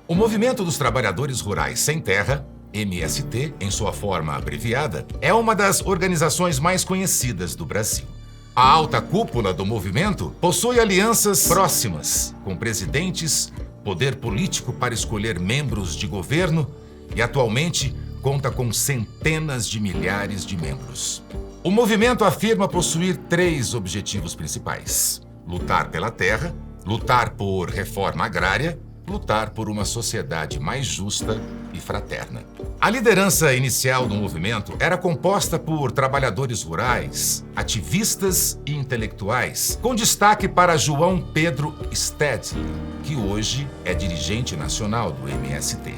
O Movimento dos Trabalhadores Rurais Sem Terra, MST, em sua forma abreviada, é uma das organizações mais conhecidas do Brasil. A alta cúpula do movimento possui alianças próximas com presidentes, poder político para escolher membros de governo e, atualmente, conta com centenas de milhares de membros. O movimento afirma possuir 3 objetivos principais: lutar pela terra, lutar por reforma agrária, lutar por uma sociedade mais justa e fraterna. A liderança inicial do movimento era composta por trabalhadores rurais, ativistas e intelectuais, com destaque para João Pedro Stedley, que hoje é dirigente nacional do MST.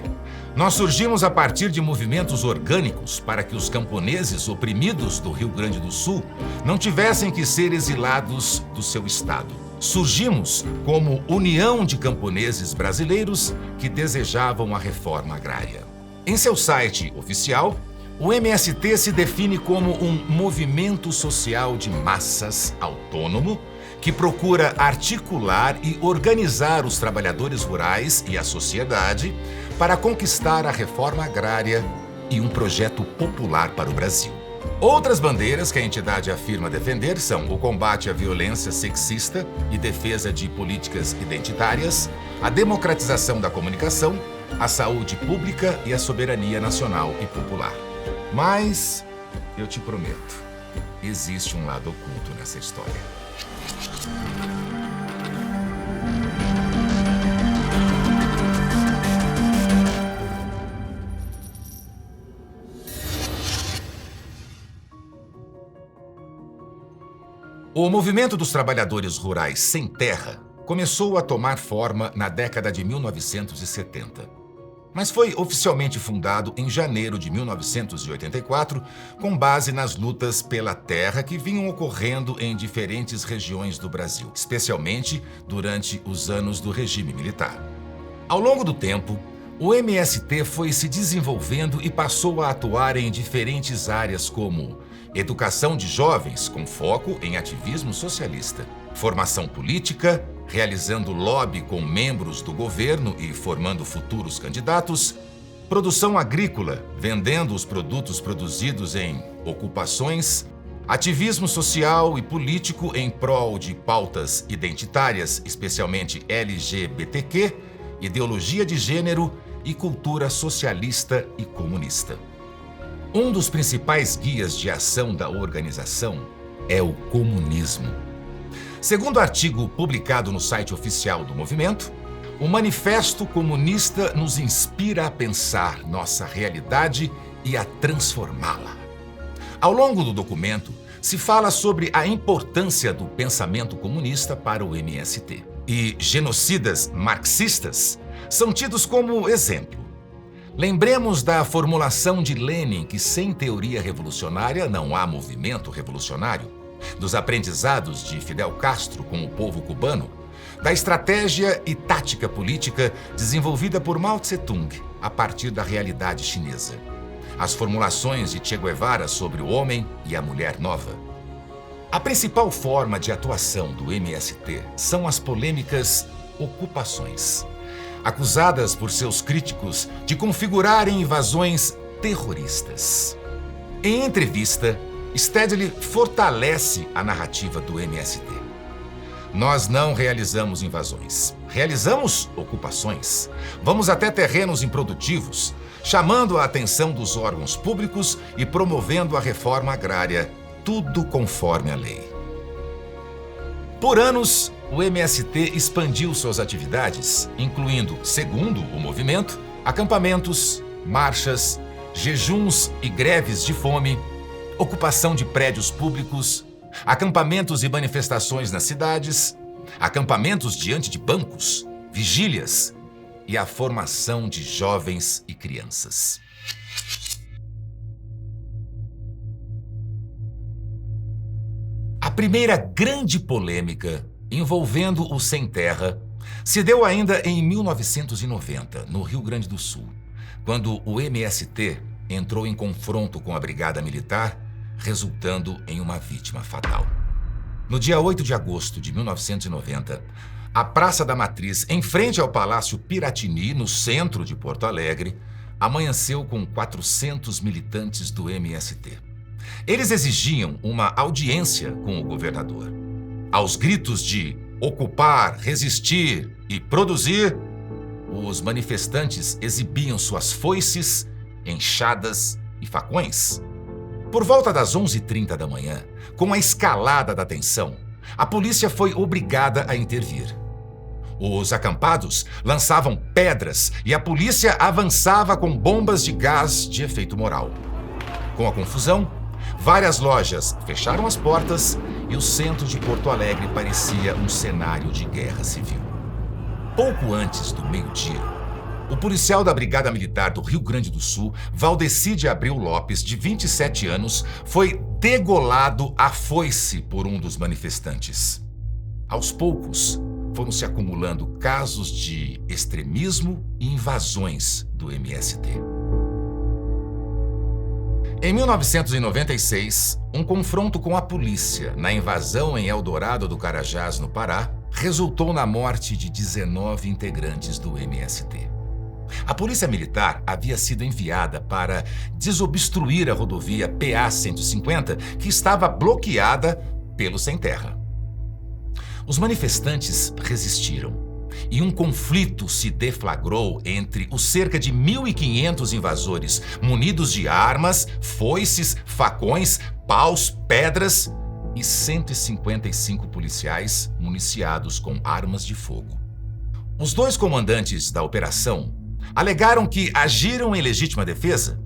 Nós surgimos a partir de movimentos orgânicos para que os camponeses oprimidos do Rio Grande do Sul não tivessem que ser exilados do seu estado. Surgimos como União de Camponeses Brasileiros que desejavam a reforma agrária. Em seu site oficial, o MST se define como um movimento social de massas autônomo que procura articular e organizar os trabalhadores rurais e a sociedade para conquistar a reforma agrária e um projeto popular para o Brasil. Outras bandeiras que a entidade afirma defender são o combate à violência sexista e defesa de políticas identitárias, a democratização da comunicação, a saúde pública e a soberania nacional e popular. Mas, eu te prometo, existe um lado oculto nessa história. O movimento dos trabalhadores rurais sem terra começou a tomar forma na década de 1970. Mas foi oficialmente fundado em janeiro de 1984, com base nas lutas pela terra que vinham ocorrendo em diferentes regiões do Brasil, especialmente durante os anos do regime militar. Ao longo do tempo, o MST foi se desenvolvendo e passou a atuar em diferentes áreas como educação de jovens, com foco em ativismo socialista, formação política, realizando lobby com membros do governo e formando futuros candidatos, produção agrícola, vendendo os produtos produzidos em ocupações, ativismo social e político em prol de pautas identitárias, especialmente LGBTQ, ideologia de gênero e cultura socialista e comunista. Um dos principais guias de ação da organização é o comunismo. Segundo artigo publicado no site oficial do movimento, o Manifesto Comunista nos inspira a pensar nossa realidade e a transformá-la. Ao longo do documento, se fala sobre a importância do pensamento comunista para o MST. E genocidas marxistas são tidos como exemplo. Lembremos da formulação de Lenin que sem teoria revolucionária não há movimento revolucionário, dos aprendizados de Fidel Castro com o povo cubano, da estratégia e tática política desenvolvida por Mao Tse-tung a partir da realidade chinesa, as formulações de Che Guevara sobre o homem e a mulher nova. A principal forma de atuação do MST são as polêmicas ocupações, acusadas por seus críticos de configurarem invasões terroristas. Em entrevista, Stedley fortalece a narrativa do MST. Nós não realizamos invasões, realizamos ocupações. Vamos até terrenos improdutivos, chamando a atenção dos órgãos públicos e promovendo a reforma agrária, tudo conforme a lei. Por anos, o MST expandiu suas atividades, incluindo, segundo o movimento, acampamentos, marchas, jejuns e greves de fome, ocupação de prédios públicos, acampamentos e manifestações nas cidades, acampamentos diante de bancos, vigílias e a formação de jovens e crianças. A primeira grande polêmica envolvendo o Sem Terra se deu ainda em 1990, no Rio Grande do Sul, quando o MST entrou em confronto com a Brigada Militar, resultando em uma vítima fatal. No dia 8 de agosto de 1990, a Praça da Matriz, em frente ao Palácio Piratini, no centro de Porto Alegre, amanheceu com 400 militantes do MST. Eles exigiam uma audiência com o governador. Aos gritos de ocupar, resistir e produzir, os manifestantes exibiam suas foices, enxadas e facões. Por volta das 11h30 da manhã, com a escalada da tensão, a polícia foi obrigada a intervir. Os acampados lançavam pedras e a polícia avançava com bombas de gás de efeito moral. Com a confusão, várias lojas fecharam as portas e o centro de Porto Alegre parecia um cenário de guerra civil. Pouco antes do meio-dia, o policial da Brigada Militar do Rio Grande do Sul, Valdeci de Abreu Lopes, de 27 anos, foi degolado à foice por um dos manifestantes. Aos poucos, foram se acumulando casos de extremismo e invasões do MST. Em 1996, um confronto com a polícia na invasão em Eldorado do Carajás, no Pará, resultou na morte de 19 integrantes do MST. A Polícia Militar havia sido enviada para desobstruir a rodovia PA-150, que estava bloqueada pelo Sem Terra. Os manifestantes resistiram e um conflito se deflagrou entre os cerca de 1.500 invasores munidos de armas, foices, facões, paus, pedras e 155 policiais municiados com armas de fogo. Os dois comandantes da operação alegaram que agiram em legítima defesa.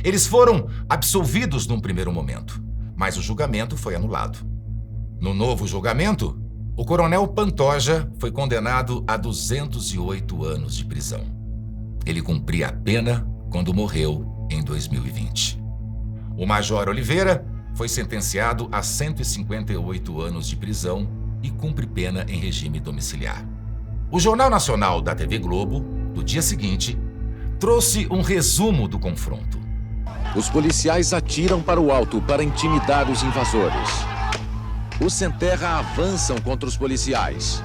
Eles foram absolvidos num primeiro momento, mas o julgamento foi anulado. No novo julgamento, o coronel Pantoja foi condenado a 208 anos de prisão. Ele cumpria a pena quando morreu em 2020. O major Oliveira foi sentenciado a 158 anos de prisão e cumpre pena em regime domiciliar. O Jornal Nacional da TV Globo, do dia seguinte, trouxe um resumo do confronto. Os policiais atiram para o alto para intimidar os invasores. Os Sem Terra avançam contra os policiais.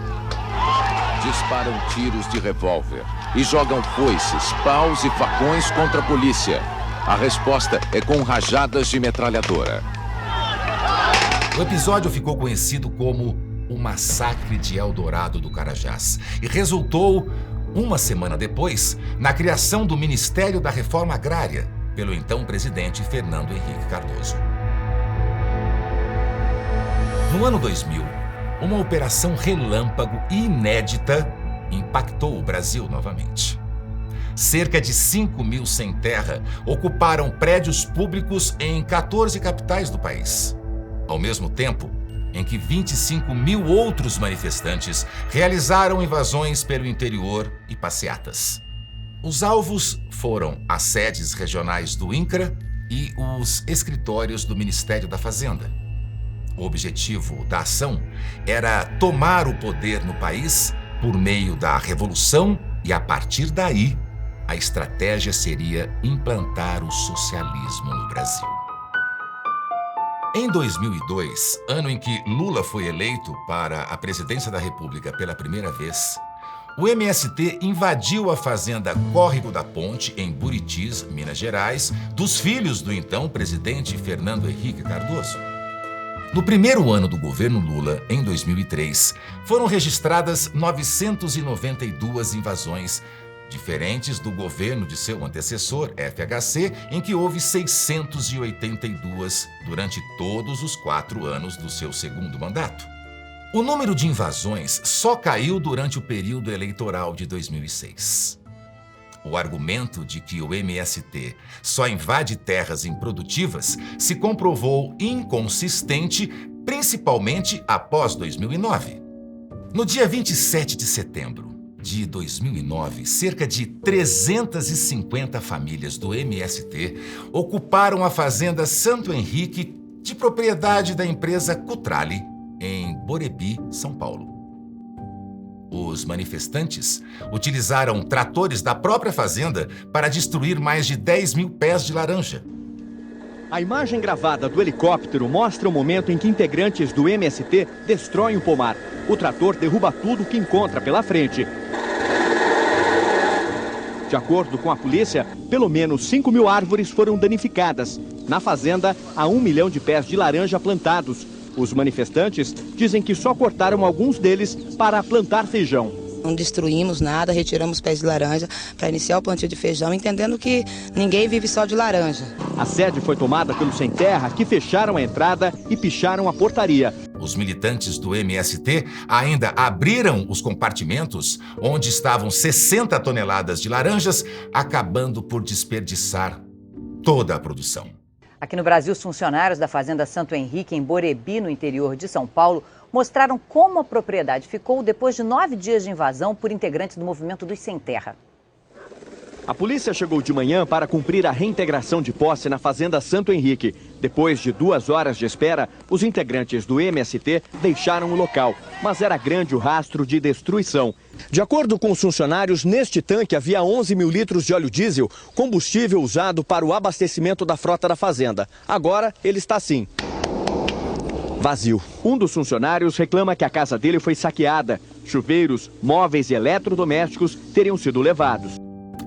Disparam tiros de revólver e jogam foices, paus e facões contra a polícia. A resposta é com rajadas de metralhadora. O episódio ficou conhecido como o Massacre de Eldorado do Carajás e resultou, uma semana depois, na criação do Ministério da Reforma Agrária pelo então presidente Fernando Henrique Cardoso. No ano 2000, uma operação relâmpago e inédita impactou o Brasil novamente. Cerca de 5.000 sem terra ocuparam prédios públicos em 14 capitais do país. Ao mesmo tempo em que 25.000 outros manifestantes realizaram invasões pelo interior e passeatas. Os alvos foram as sedes regionais do INCRA e os escritórios do Ministério da Fazenda. O objetivo da ação era tomar o poder no país por meio da revolução e, a partir daí, a estratégia seria implantar o socialismo no Brasil. Em 2002, ano em que Lula foi eleito para a presidência da República pela primeira vez, o MST invadiu a fazenda Córrego da Ponte, em Buritis, Minas Gerais, dos filhos do então presidente Fernando Henrique Cardoso. No primeiro ano do governo Lula, em 2003, foram registradas 992 invasões, diferentes do governo de seu antecessor, FHC, em que houve 682 durante todos os 4 anos do seu segundo mandato. O número de invasões só caiu durante o período eleitoral de 2006. O argumento de que o MST só invade terras improdutivas se comprovou inconsistente, principalmente após 2009. No dia 27 de setembro de 2009, cerca de 350 famílias do MST ocuparam a fazenda Santo Henrique, de propriedade da empresa Cutrale, em Borebi, São Paulo. Os manifestantes utilizaram tratores da própria fazenda para destruir mais de 10.000 pés de laranja. A imagem gravada do helicóptero mostra o momento em que integrantes do MST destroem o pomar. O trator derruba tudo que encontra pela frente. De acordo com a polícia, pelo menos 5.000 árvores foram danificadas. Na fazenda, há 1 milhão de pés de laranja plantados. Os manifestantes dizem que só cortaram alguns deles para plantar feijão. Não destruímos nada, retiramos pés de laranja para iniciar o plantio de feijão, entendendo que ninguém vive só de laranja. A sede foi tomada pelos sem terra, que fecharam a entrada e picharam a portaria. Os militantes do MST ainda abriram os compartimentos onde estavam 60 toneladas de laranjas, acabando por desperdiçar toda a produção. Aqui no Brasil, os funcionários da Fazenda Santo Henrique, em Borebi, no interior de São Paulo, mostraram como a propriedade ficou depois de 9 dias de invasão por integrantes do movimento dos Sem Terra. A polícia chegou de manhã para cumprir a reintegração de posse na Fazenda Santo Henrique. Depois de 2 horas de espera, os integrantes do MST deixaram o local, mas era grande o rastro de destruição. De acordo com os funcionários, neste tanque havia 11 mil litros de óleo diesel, combustível usado para o abastecimento da frota da fazenda. Agora ele está assim, vazio. Um dos funcionários reclama que a casa dele foi saqueada. Chuveiros, móveis e eletrodomésticos teriam sido levados.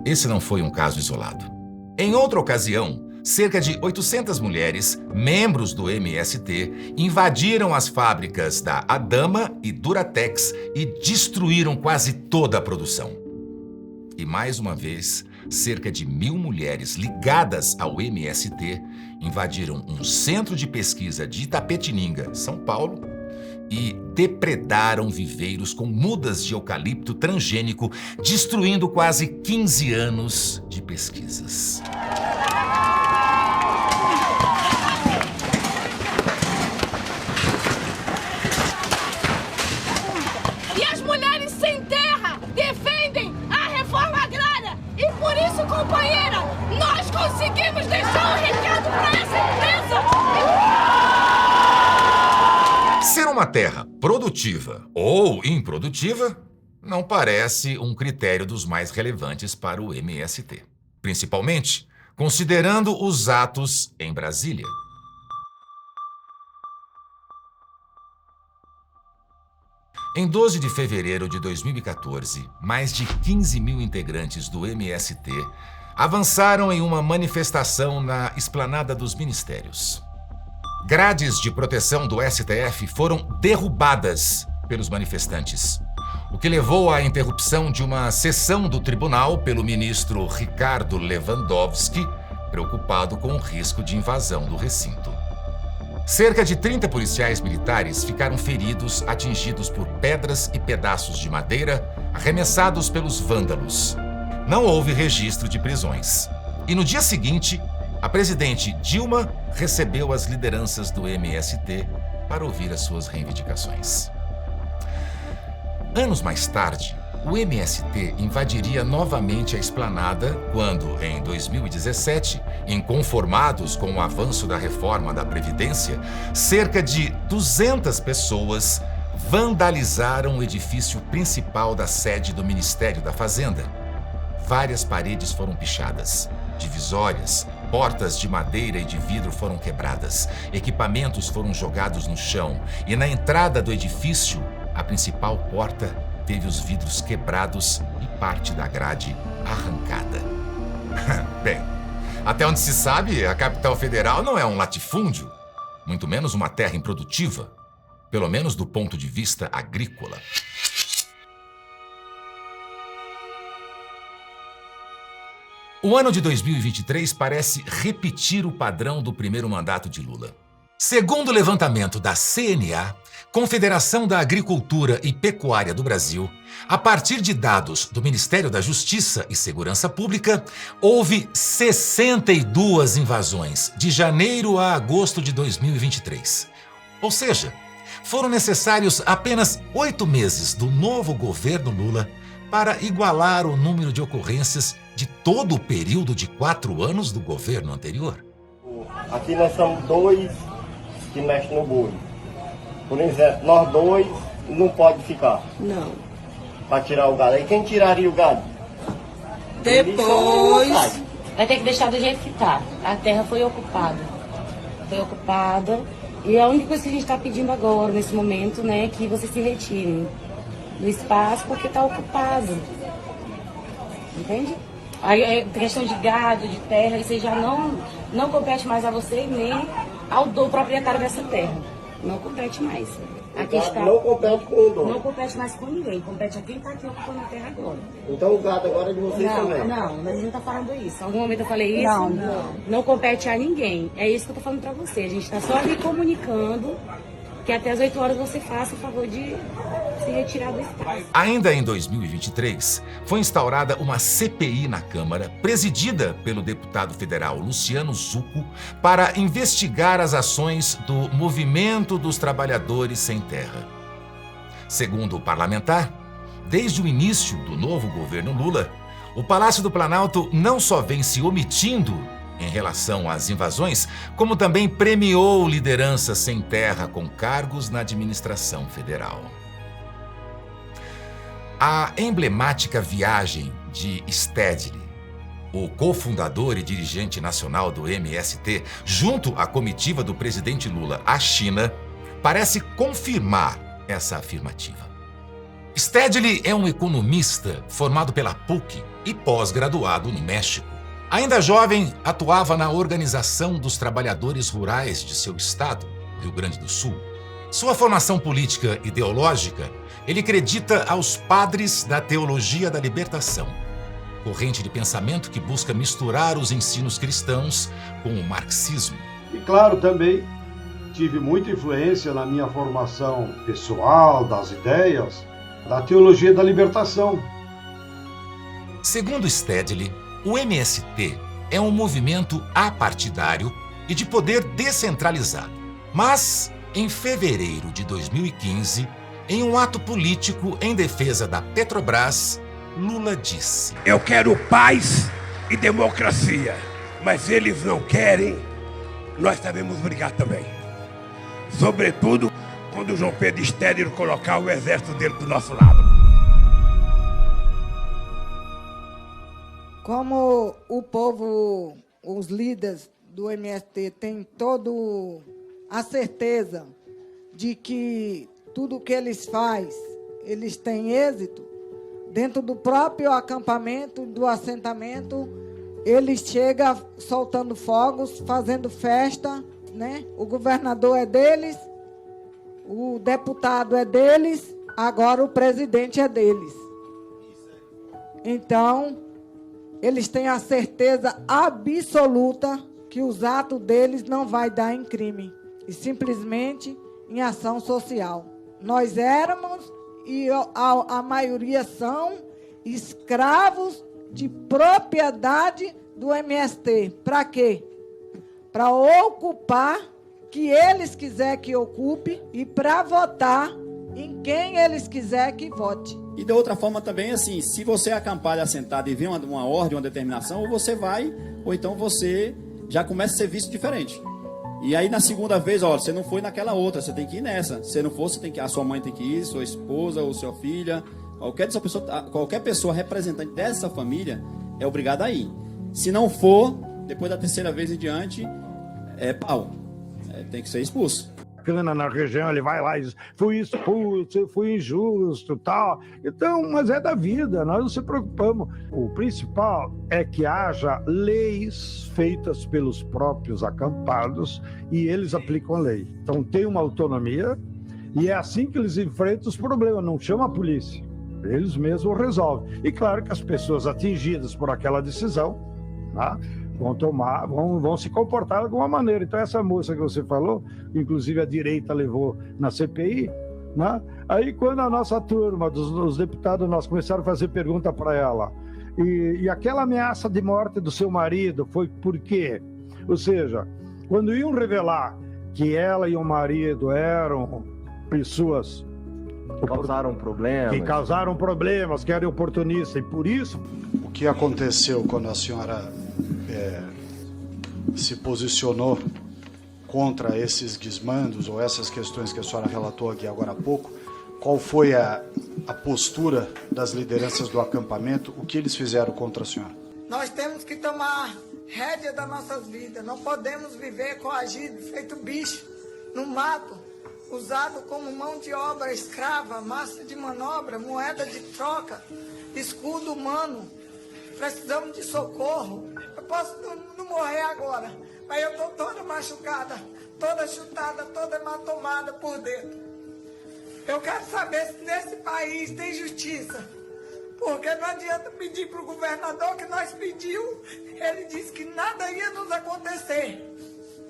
Esse não foi um caso isolado. Em outra ocasião, cerca de 800 mulheres, membros do MST, invadiram as fábricas da Adama e Duratex e destruíram quase toda a produção. E mais uma vez, cerca de 1.000 mulheres ligadas ao MST invadiram um centro de pesquisa de Itapetininga, São Paulo, e depredaram viveiros com mudas de eucalipto transgênico, destruindo quase 15 anos de pesquisas. E as mulheres sem terra defendem a reforma agrária. E por isso, companheira, nós conseguimos deixar um recado para essa empresa. Ser uma terra produtiva ou improdutiva não parece um critério dos mais relevantes para o MST, principalmente considerando os atos em Brasília. Em 12 de fevereiro de 2014, mais de 15.000 integrantes do MST avançaram em uma manifestação na Esplanada dos Ministérios. Grades de proteção do STF foram derrubadas pelos manifestantes, o que levou à interrupção de uma sessão do tribunal pelo ministro Ricardo Lewandowski, preocupado com o risco de invasão do recinto. Cerca de 30 policiais militares ficaram feridos, atingidos por pedras e pedaços de madeira arremessados pelos vândalos. Não houve registro de prisões. E no dia seguinte, a presidente Dilma recebeu as lideranças do MST para ouvir as suas reivindicações. Anos mais tarde, o MST invadiria novamente a esplanada quando, em 2017, inconformados com o avanço da reforma da Previdência, cerca de 200 pessoas vandalizaram o edifício principal da sede do Ministério da Fazenda. Várias paredes foram pichadas, divisórias, portas de madeira e de vidro foram quebradas, equipamentos foram jogados no chão e na entrada do edifício, a principal porta teve os vidros quebrados e parte da grade arrancada. Bem, até onde se sabe, a capital federal não é um latifúndio, muito menos uma terra improdutiva, pelo menos do ponto de vista agrícola. O ano de 2023 parece repetir o padrão do primeiro mandato de Lula. Segundo o levantamento da CNA, Confederação da Agricultura e Pecuária do Brasil, a partir de dados do Ministério da Justiça e Segurança Pública, houve 62 invasões de janeiro a agosto de 2023. Ou seja, foram necessários apenas 8 meses do novo governo Lula para igualar o número de ocorrências de todo o período de 4 anos do governo anterior. Aqui nós somos 2 que mexem no boi. Por exemplo, nós 2 não pode ficar. Não. Para tirar o gado. Aí quem tiraria o gado? Depois vai ter que deixar do jeito que tá. A terra foi ocupada. Foi ocupada. E a única coisa que a gente está pedindo agora, nesse momento, né, é que vocês se retirem do espaço porque está ocupado. Entende? A questão de gado, de terra, isso já não compete mais a você nem ao proprietário dessa terra. Não compete mais. A questão não compete com o dono. Não compete mais com ninguém, compete a quem está aqui ocupando a terra agora. Então o gado agora é de vocês também? Não, a gente não está falando isso. Em algum momento eu falei isso? Não compete a ninguém. É isso que eu estou falando para você. A gente está só lhe comunicando que até as 8 horas você faça o favor de se retirar do espaço. Ainda em 2023, foi instaurada uma CPI na Câmara, presidida pelo deputado federal Luciano Zucco, para investigar as ações do Movimento dos Trabalhadores Sem Terra. Segundo o parlamentar, desde o início do novo governo Lula, o Palácio do Planalto não só vem se omitindo em relação às invasões, como também premiou lideranças sem terra com cargos na administração federal. A emblemática viagem de Stedley, o cofundador e dirigente nacional do MST, junto à comitiva do presidente Lula à China, parece confirmar essa afirmativa. Stedley é um economista formado pela PUC e pós-graduado no México. Ainda jovem, atuava na Organização dos Trabalhadores Rurais de seu estado, Rio Grande do Sul. Sua formação política ideológica, ele acredita aos padres da Teologia da Libertação, corrente de pensamento que busca misturar os ensinos cristãos com o marxismo. E claro, também tive muita influência na minha formação pessoal, das ideias, da Teologia da Libertação. Segundo Stedley, o MST é um movimento apartidário e de poder descentralizado. Mas, em fevereiro de 2015, em um ato político em defesa da Petrobras, Lula disse: "Eu quero paz e democracia, mas eles não querem, nós devemos brigar também. Sobretudo quando o João Pedro Stedley colocar o exército dele do nosso lado." Como o povo, os líderes do MST têm toda a certeza de que tudo que eles fazem, eles têm êxito, dentro do próprio acampamento, do assentamento, eles chegam soltando fogos, fazendo festa, né? O governador é deles, o deputado é deles, agora o presidente é deles. Então, eles têm a certeza absoluta que os atos deles não vai dar em crime, e simplesmente em ação social. Nós éramos, e a maioria são, escravos de propriedade do MST. Para quê? Para ocupar que eles quiserem que ocupe e para votar em quem eles quiserem que vote. E de outra forma também, assim, se você acampar assentado e vê uma ordem, uma determinação, ou você vai, ou então você já começa a ser visto diferente. E aí na segunda vez, ó, você não foi naquela outra, você tem que ir nessa. Se não for, você tem que, a sua mãe tem que ir, sua esposa ou sua filha, qualquer pessoa representante dessa família é obrigada a ir. Se não for, depois da terceira vez em diante, é pau. Tem que ser expulso. Na região, ele vai lá e diz: fui expulso, fui injusto, tal. Então, mas é da vida, nós não se preocupamos. O principal é que haja leis feitas pelos próprios acampados e eles aplicam a lei. Então, tem uma autonomia e é assim que eles enfrentam os problemas, não chama a polícia. Eles mesmos resolvem. E claro que as pessoas atingidas por aquela decisão, tá, vão se comportar de alguma maneira. Então essa moça que você falou, inclusive a direita levou na CPI, né? Aí quando a nossa turma, dos deputados, nós começaram a fazer pergunta para ela, e aquela ameaça de morte do seu marido foi por quê? Ou seja, quando iam revelar que ela e o marido eram pessoas que causaram problemas, que eram oportunistas, e por isso... O que aconteceu quando a senhora se posicionou contra esses desmandos ou essas questões que a senhora relatou aqui agora há pouco? Qual foi a postura das lideranças do acampamento? O que eles fizeram contra a senhora? Nós temos que tomar rédea das nossas vidas. Não podemos viver coagidos, feito bicho, no mato, usado como mão de obra escrava, massa de manobra, moeda de troca, escudo humano. Precisamos de socorro. Eu posso não morrer agora, mas eu estou toda machucada, toda chutada, toda hematomada por dentro. Eu quero saber se nesse país tem justiça. Porque não adianta pedir para o governador que nós pedimos. Ele disse que nada ia nos acontecer.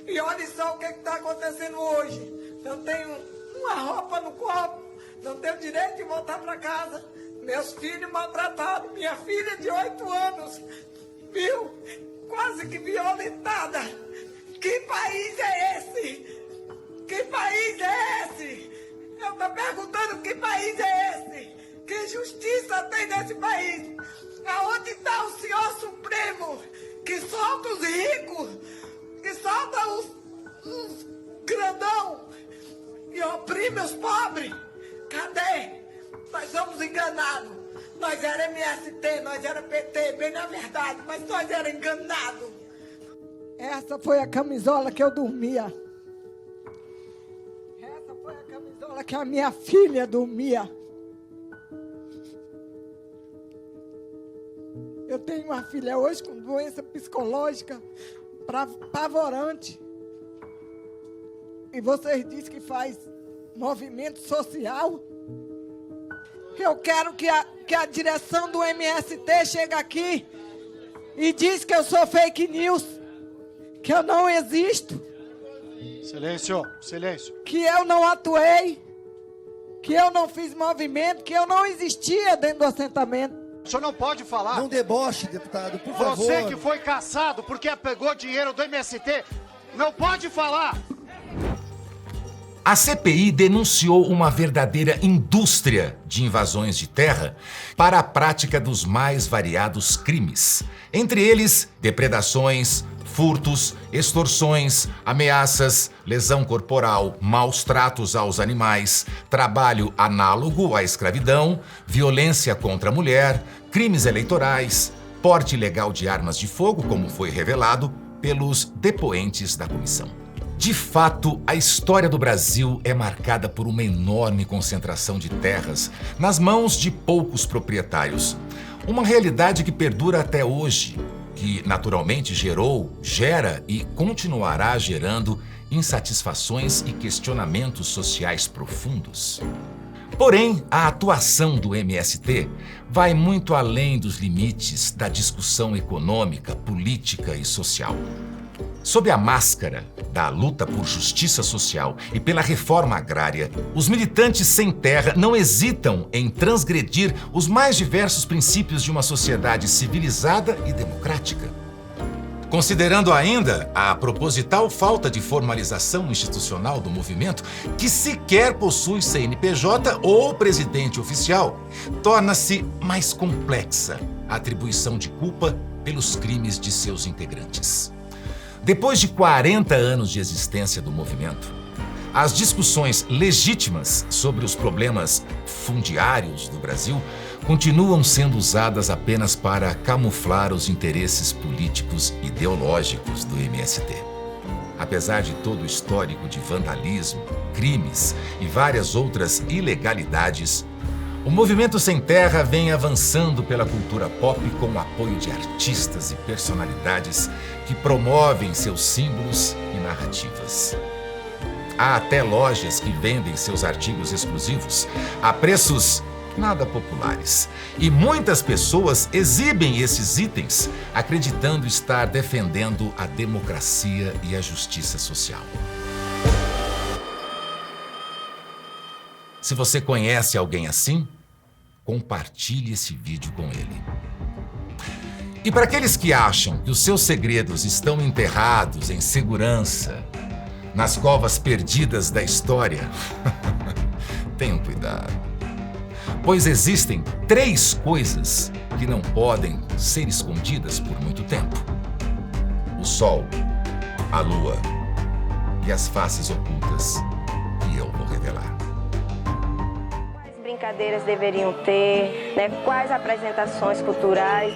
E olha só o que está acontecendo hoje. Eu tenho uma roupa no corpo, não tenho direito de voltar para casa. Meus filhos maltratados, minha filha de 8 anos, viu? Quase que violentada. Que país é esse? Que país é esse? Eu estou perguntando que país é esse? Que justiça tem nesse país? Aonde está o Senhor Supremo que solta os ricos, que solta os grandão e oprime os pobres? Cadê? Nós somos enganados. Nós era MST, nós era PT, bem na verdade, mas nós era enganados. Essa foi a camisola que eu dormia. Essa foi a camisola que a minha filha dormia. Eu tenho uma filha hoje com doença psicológica apavorante. E vocês dizem que faz movimento social. Eu quero que a direção do MST chegue aqui e diz que eu sou fake news, que eu não existo. Silêncio, silêncio. Que eu não atuei, que eu não fiz movimento, que eu não existia dentro do assentamento. O senhor não pode falar. Não deboche, deputado, por favor. Você que foi caçado porque pegou dinheiro do MST, não pode falar. A CPI denunciou uma verdadeira indústria de invasões de terra para a prática dos mais variados crimes. Entre eles, depredações, furtos, extorsões, ameaças, lesão corporal, maus tratos aos animais, trabalho análogo à escravidão, violência contra a mulher, crimes eleitorais, porte ilegal de armas de fogo, como foi revelado pelos depoentes da comissão. De fato, a história do Brasil é marcada por uma enorme concentração de terras nas mãos de poucos proprietários. Uma realidade que perdura até hoje, que naturalmente gerou, gera e continuará gerando insatisfações e questionamentos sociais profundos. Porém, a atuação do MST vai muito além dos limites da discussão econômica, política e social. Sob a máscara da luta por justiça social e pela reforma agrária, os militantes sem terra não hesitam em transgredir os mais diversos princípios de uma sociedade civilizada e democrática. Considerando ainda a proposital falta de formalização institucional do movimento, que sequer possui CNPJ ou presidente oficial, torna-se mais complexa a atribuição de culpa pelos crimes de seus integrantes. Depois de 40 anos de existência do movimento, as discussões legítimas sobre os problemas fundiários do Brasil continuam sendo usadas apenas para camuflar os interesses políticos ideológicos do MST. Apesar de todo o histórico de vandalismo, crimes e várias outras ilegalidades, o movimento Sem Terra vem avançando pela cultura pop com o apoio de artistas e personalidades que promovem seus símbolos e narrativas. Há até lojas que vendem seus artigos exclusivos a preços nada populares. E muitas pessoas exibem esses itens acreditando estar defendendo a democracia e a justiça social. Se você conhece alguém assim, compartilhe esse vídeo com ele. E para aqueles que acham que os seus segredos estão enterrados em segurança, nas covas perdidas da história, tenham cuidado. Pois existem 3 coisas que não podem ser escondidas por muito tempo: o sol, a lua e as faces ocultas que eu vou revelar. Quais brincadeiras deveriam ter, né? Quais apresentações culturais?